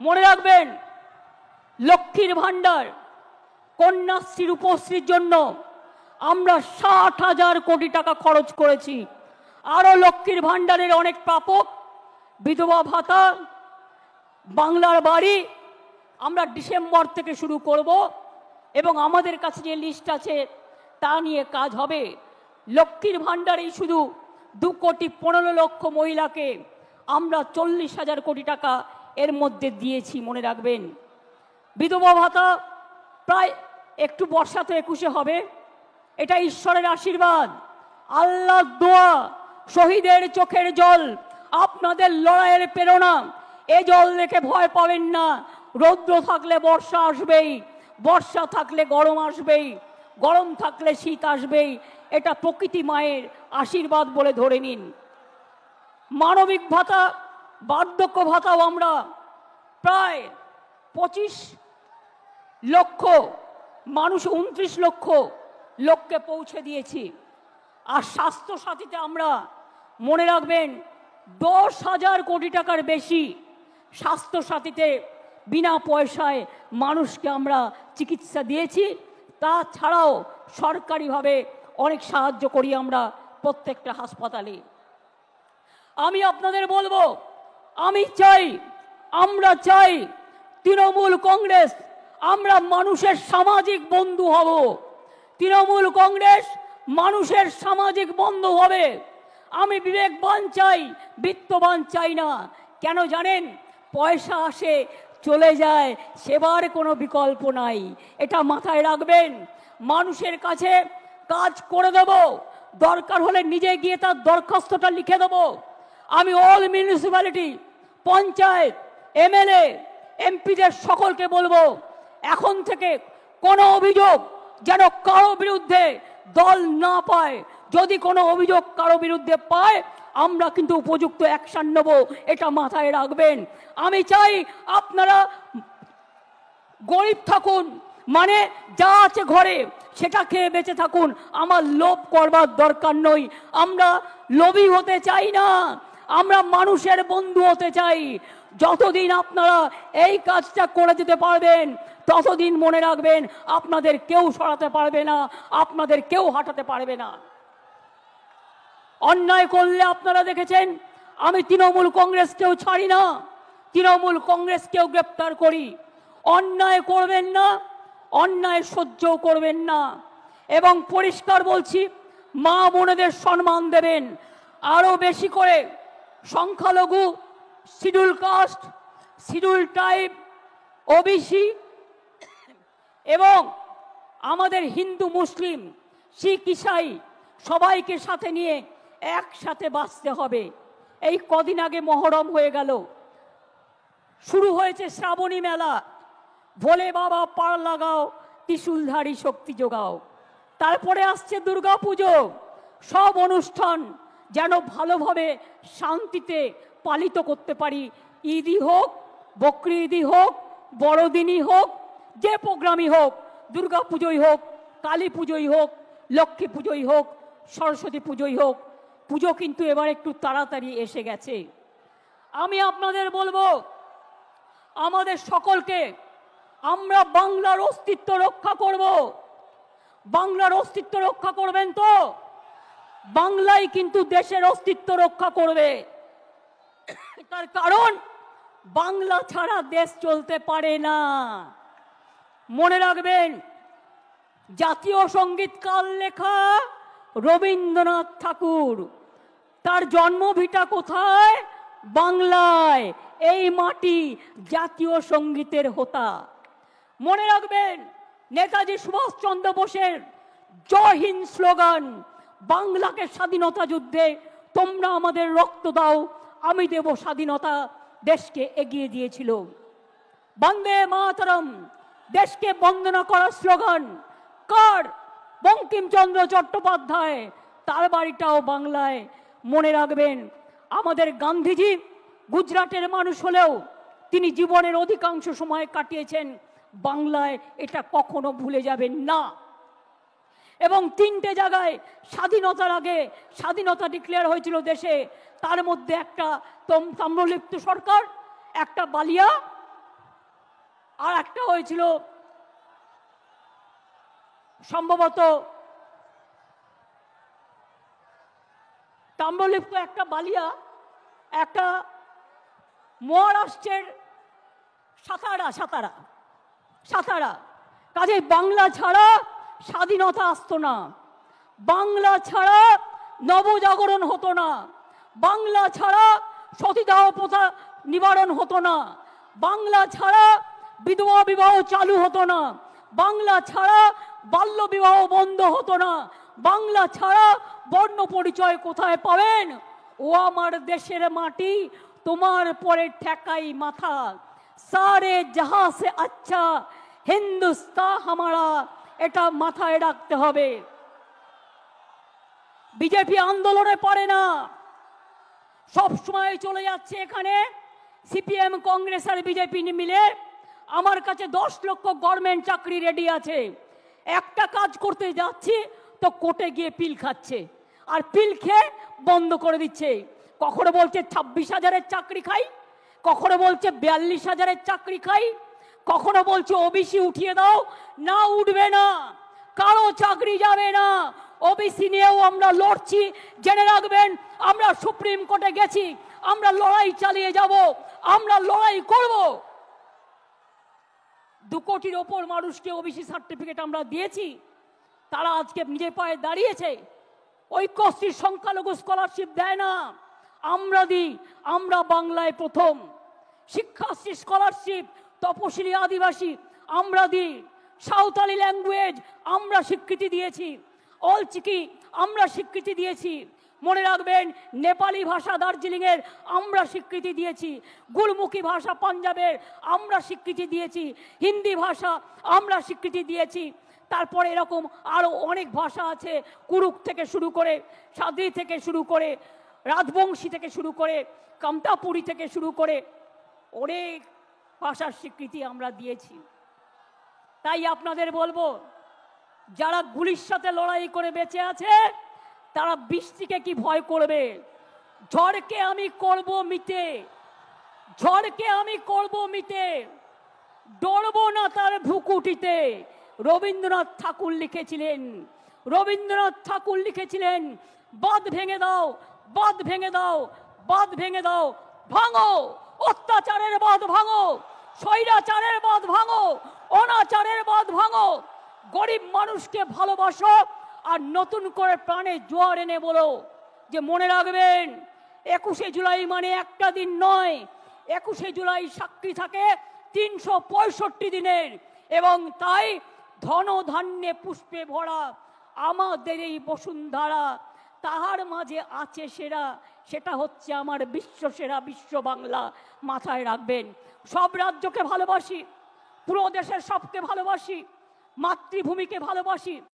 মনে রাখবেন, লক্ষ্মীর ভাণ্ডার, কন্যাশ্রী, রূপশ্রীর জন্য আমরা 60,000 কোটি টাকা খরচ করেছি। আরো লক্ষ্মীর ভাণ্ডারের অনেক প্রাপক, বিধবা ভাতা, বাংলার বাড়ি আমরা ডিসেম্বর থেকে শুরু করব এবং আমাদের কাছে যে লিস্ট আছে তা নিয়ে কাজ হবে। লক্ষ্মীর ভাণ্ডারেই শুধু 2,15,00,000 মহিলাকে আমরা 40,000 কোটি টাকা এর মধ্যে দিয়েছি, মনে রাখবেন। বিধবা ভাতা প্রায় একটু বর্ষাতে 21-এ হবে, এটা ঈশ্বরের আশীর্বাদ, আল্লাহর দোয়া, শহীদের চোখের জল, আপনাদের লড়াইয়ের প্রেরণা। এ জল দেখে ভয় পাবেন না। রৌদ্র থাকলে বর্ষা আসবেই, বর্ষা থাকলে গরম আসবেই, গরম থাকলে শীত আসবেই। এটা প্রকৃতি মায়ের আশীর্বাদ বলে ধরে নিন। মানবিক ভাতা, বার্ধক্য ভাতাও আমরা প্রায় 25 লক্ষ মানুষ, 29 লক্ষ লোককে পৌঁছে দিয়েছি। আর স্বাস্থ্য সাথীতে আমরা, মনে রাখবেন, 10,000 কোটি টাকার বেশি স্বাস্থ্য সাথীতে বিনা পয়সায় মানুষকে আমরা চিকিৎসা দিয়েছি। তাছাড়াও সরকারিভাবে অনেক সাহায্য করি আমরা প্রত্যেকটা হাসপাতালে। আমি আপনাদের বলবো, আমি চাই, আমরা চাই তৃণমূল কংগ্রেস, আমরা মানুষের সামাজিক বন্ধু হব। তৃণমূল কংগ্রেস মানুষের সামাজিক বন্ধু হবে। আমি বিবেকবান চাই, বিত্তবান চাই না। কেন জানেন? পয়সা আসে চলে যায়, সেবার কোনো বিকল্প নাই। এটা মাথায় রাখবেন। মানুষের কাছে কাজ করে দেব, দরকার হলে নিজে গিয়ে তার দরখাস্তটা লিখে দেব। আমি অল মিউনিসিপ্যালিটি, পঞ্চায়েত, এমএলএ, এমপিদের সকলকে বলবো, এখন থেকে কোনো অভিযোগ যেন কারো বিরুদ্ধে দল না পায়। যদি কোনো অভিযোগ কারো বিরুদ্ধে পায়, আমরা কিন্তু উপযুক্ত অ্যাকশন নেব, এটা মাথায় রাখবেন। আমি চাই আপনারা গরিব থাকুন, মানে যা আছে ঘরে সেটা খেয়ে বেঁচে থাকুন। আমার লোভ করবার দরকার নই, আমরা লোভী হতে চাই না, আমরা মানুষের বন্ধু হতে চাই। যতদিন আপনারা এই কাজটা করে যেতে পারবেন, ততদিন মনে রাখবেন আপনাদের কেউ সরাতে পারবে না, আপনাদের কেউ হাঁটাতে পারবে না। অন্যায় করলে আপনারা দেখেছেন, আমি তৃণমূল কংগ্রেসকেও ছাড়ি না, তৃণমূল কংগ্রেসকেও গ্রেপ্তার করি। অন্যায় করবেন না, অন্যায় সহ্যও করবেন না। এবং পরিষ্কার বলছি, মা বোনেদের সম্মান দেবেন। আরো বেশি করে সংখ্যালঘু, scheduled caste, scheduled tribe, OBC এবং আমাদের হিন্দু, মুসলিম, শিখ, ইসাই সবাইকে সাথে নিয়ে একসাথে বাঁচতে হবে। এই কদিন আগে মহরম হয়ে গেল, শুরু হয়েছে শ্রাবণী মেলা। ভোলে বাবা পার লাগাও, ত্রিশূলধারী শক্তি যোগাও। তারপরে আসছে দুর্গা পুজো। সব অনুষ্ঠান যেন ভালোভাবে শান্তিতে পালিত করতে পারি। ঈদই হোক, বকরি ঈদই হোক, বড়দিনই হোক, যে প্রোগ্রামই হোক, দুর্গা পুজোই হোক, কালী পুজোই হোক, লক্ষ্মী পুজোই হোক, সরস্বতী পুজোই হোক, পুজো কিন্তু এবার একটু তাড়াতাড়ি এসে গেছে। আমি আপনাদের বলবো, আমাদের সকলকে, আমরা বাংলার অস্তিত্ব রক্ষা করব। বাংলার অস্তিত্ব রক্ষা করবেন তো? বাংলাই কিন্তু দেশের অস্তিত্ব রক্ষা করবে। তার কারণ বাংলা ছাড়া দেশ চলতে পারে না। মনে রাখবেন, জাতীয় সঙ্গীত কার লেখা? রবীন্দ্রনাথ ঠাকুর। তার জন্মভিটা কোথায়? বাংলায়। এই মাটি জাতীয় সঙ্গীতের হোতা। মনে রাখবেন, নেতাজি সুভাষচন্দ্র বোসের জয় হিন্দ স্লোগান, বাংলাকে স্বাধীনতা যুদ্ধে তোমরা আমাদের রক্ত দাও, আমি দেব স্বাধীনতা, দেশকে এগিয়ে দিয়েছিল। বন্দে মাতরম, দেশকে বন্দনা করার স্লোগান কার? বঙ্কিমচন্দ্র চট্টোপাধ্যায়। তার বাড়িটাও বাংলায়। মনে রাখবেন, আমাদের গান্ধীজি গুজরাটের মানুষ হলেও তিনি জীবনের অধিকাংশ সময় কাটিয়েছেন বাংলায়, এটা কখনো ভুলে যাবেন না। এবং 3টে জায়গায় স্বাধীনতার আগে স্বাধীনতা ডিক্লেয়ার হয়েছিল দেশে, তার মধ্যে একটা তাম্রলিপ্ত সরকার, একটা বালিয়া আর একটা হয়েছিল সম্ভবত তাম্রলিপ্ত একটা বালিয়া, একটা মহারাষ্ট্রের সাতারা। কাজে বাংলা ছাড়া স্বাধীনতা আসতো না, বাংলা ছাড়া নবজাগরণ হতো না, বাংলা ছাড়া সতীদাহ প্রথা নিবারণ হতো না, বাংলা ছাড়া বিধবা বিবাহ চালু হতো না, বাংলা ছাড়া বাল্য বিবাহ বন্ধ হতো না, বাংলা ছাড়া বর্ণ পরিচয় কোথায় পাবেন? ও আমার দেশের মাটি, তোমার পরে ঠেকাই মাথা, সারে জাহাঁ সে আচ্ছা হিন্দুস্তান হামারা, এটা মাথায় রাখতে হবে। বিজেপি আন্দোলনে পারে না, সব সময় চলে যাচ্ছে এখানে সিপিএম কংগ্রেস আর বিজেপি মিলে। আমার কাছে 10 লক্ষ গভর্নমেন্ট চাকরি রেডি আছে, একটা কাজ করতে যাচ্ছি তো কোর্টে গিয়ে পিল খাচ্ছে, আর পিল খেয়ে বন্ধ করে দিচ্ছে। কখনো বলছে 26,000-এর চাকরি খাই, কখনো বলছে 42,000-এর চাকরি খাই, কখনো বলছে ওবিসি উঠিয়ে দাও, না উঠবে না, কারো চাকরি যাবে না। ওবিসি নিয়েও আমরা লড়ছি, জেনে রাখবেন আমরা সুপ্রিম কোর্টে গেছি, আমরা লড়াই চালিয়ে যাব, আমরা লড়াই করব। 2 কোটির ওপর মানুষকে ওবিসি সার্টিফিকেট আমরা দিয়েছি, তারা আজকে নিজের পায়ে দাঁড়িয়েছে। ঐক্যশ্রীর সংখ্যালঘু স্কলারশিপ দেয় না, আমরা দিই, আমরা বাংলায় প্রথম। শিক্ষাশ্রী স্কলারশিপ তপশিলি আদিবাসী আমরা দিই, সাঁওতালি ল্যাঙ্গুয়েজ আমরা স্বীকৃতি দিয়েছি, অলচিকি আমরা স্বীকৃতি দিয়েছি। মনে রাখবেন নেপালি ভাষা দার্জিলিংয়ের আমরা স্বীকৃতি দিয়েছি, গুরমুখী ভাষা পাঞ্জাবের আমরা স্বীকৃতি দিয়েছি, হিন্দি ভাষা আমরা স্বীকৃতি দিয়েছি। তারপরে এরকম আরো অনেক ভাষা আছে, কুরুক থেকে শুরু করে, সাদ্রি থেকে শুরু করে, রাজবংশী থেকে শুরু করে, কামতাপুরি থেকে শুরু করে অনেক ভাষার স্বীকৃতি আমরা দিয়েছি। তাই আপনাদের বলবো, যারা গুলির সাথে লড়াই করে বেঁচে আছে তারা বৃষ্টিকে কি ভয় করবে? ঝড়কে আমি করব মিটে, ঝড়কে আমি করব মিটে, ডরবো না তার ভ্রুকুটিতে। রবীন্দ্রনাথ ঠাকুর লিখেছিলেন, রবীন্দ্রনাথ ঠাকুর লিখেছিলেন, বাঁধ ভেঙে দাও, বাঁধ ভেঙে দাও, বাঁধ ভেঙে দাও, ভাঙো অত্যাচারের বাঁধ, ভাঙো স্বৈরাচারের বাঁধ, ভাঙো অনাচারের বাঁধ, ভাঙো। গরিব মানুষকে ভালোবাসো আর নতুন করে প্রাণে জোয়ার এনে বলো যে মনে রাখবেন 21শে জুলাই মানে একটা দিন নয়, 21শে জুলাই সাক্ষী থাকে 365 দিনের, এবং তাই ধন ধান্যে পুষ্পে ভরা আমাদের এই বসুন্ধরা, তাহার মাঝে আছে সেরা, সেটা হচ্ছে আমার বিশ্বসেরা বিশ্ব বাংলা। মাথায় রাখবেন, সব রাজ্যকে ভালোবাসি, পুরো দেশের সবকে ভালোবাসি, মাতৃভূমিকে ভালোবাসি।